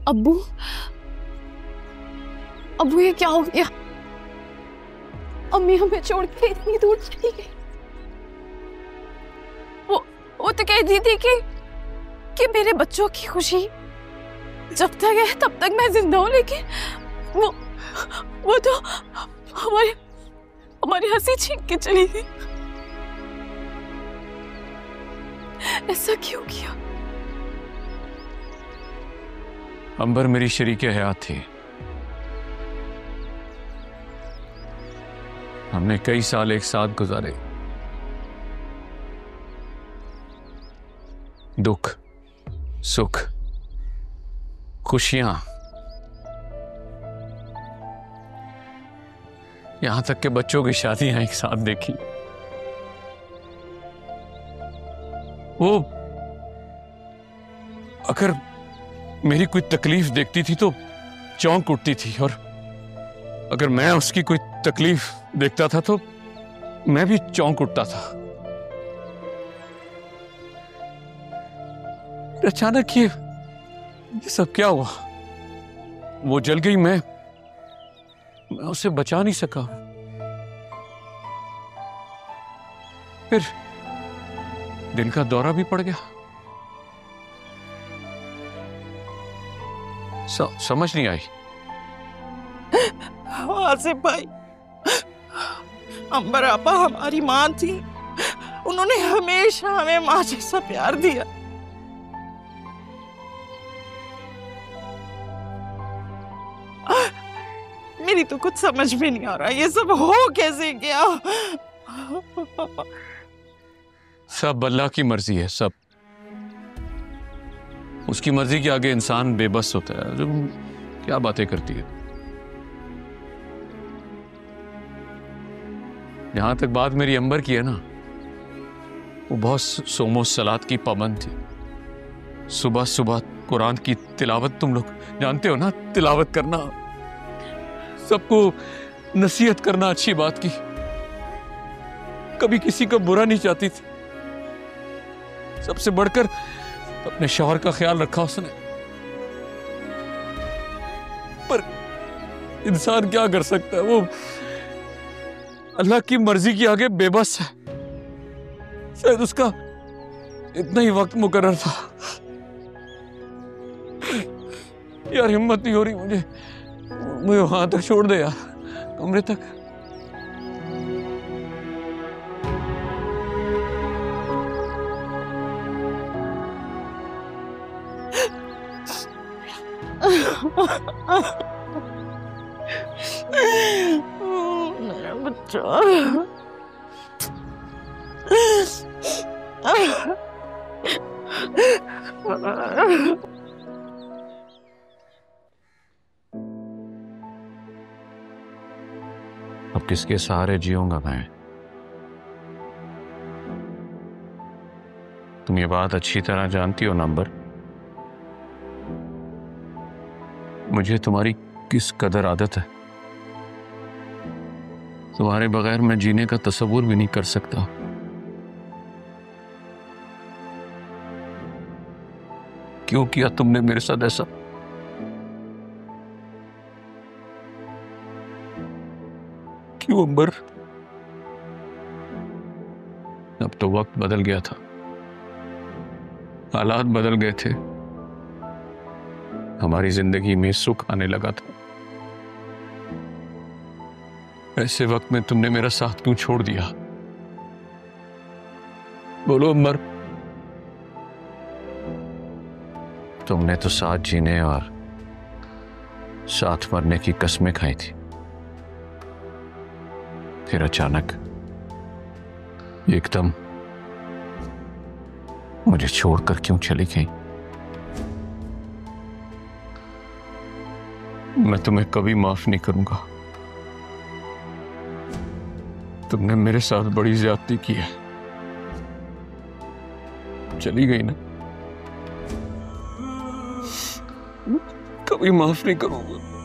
अब्बू, अब्बू ये क्या हो गया? अम्मी हमें छोड़ के इतनी दूर चली गई। वो तो कहती थी कि मेरे बच्चों की खुशी जब तक है तब तक मैं जिंदा हूं, लेकिन वो तो हमारी हंसी छीन के चली गई। ऐसा क्यों किया? अंबर मेरी शरीके हयात थी। हमने कई साल एक साथ गुजारे। दुख, सुख, खुशियां, यहां तक कि बच्चों की शादियां एक साथ देखी। वो अगर मेरी कोई तकलीफ देखती थी तो चौंक उठती थी, और अगर मैं उसकी कोई तकलीफ देखता था तो मैं भी चौंक उठता था। अचानक ये सब क्या हुआ? वो जल गई, मैं उसे बचा नहीं सका। फिर दिल का दौरा भी पड़ गया। समझ नहीं आई। आसिफ भाई, अंबर आपा हमारी माँ थी। उन्होंने हमेशा हमें माँ जैसा प्यार दिया। मेरी तो कुछ समझ में नहीं आ रहा, ये सब हो कैसे गया? सब अल्लाह की मर्जी है। सब उसकी मर्जी के आगे इंसान बेबस होता है। जो क्या बातें करती है। जहां तक बात मेरी अंबर की है ना, वो बहुत सोमो सलात की पाबंद थी। सुबह सुबह कुरान की तिलावत, तुम लोग जानते हो ना, तिलावत करना, सबको नसीहत करना अच्छी बात की। कभी किसी का बुरा नहीं चाहती थी। सबसे बढ़कर अपने शौहर का ख्याल रखा उसने। पर इंसान क्या कर सकता है? वो अल्लाह की मर्जी के आगे बेबस है। शायद उसका इतना ही वक्त मुकर्रर था। यार हिम्मत नहीं हो रही मुझे वहां तक छोड़ दे यार, कमरे तक। मेरा बच्चा। अब किसके सहारे जीऊंगा मैं? तुम ये बात अच्छी तरह जानती हो नंबर। मुझे तुम्हारी किस कदर आदत है। तुम्हारे बगैर मैं जीने का तसव्वुर भी नहीं कर सकता। क्यों किया तुमने मेरे साथ ऐसा? क्यों अंबर? अब तो वक्त बदल गया था, हालात बदल गए थे, हमारी जिंदगी में सुख आने लगा था। ऐसे वक्त में तुमने मेरा साथ क्यों छोड़ दिया? बोलो अंबर। तुमने तो साथ जीने और साथ मरने की कस्में खाई थी। फिर अचानक एकदम मुझे छोड़कर क्यों चली गई? मैं तुम्हें कभी माफ नहीं करूंगा। तुमने मेरे साथ बड़ी ज्यादती की है। चली गई ना, कभी माफ नहीं करूंगा।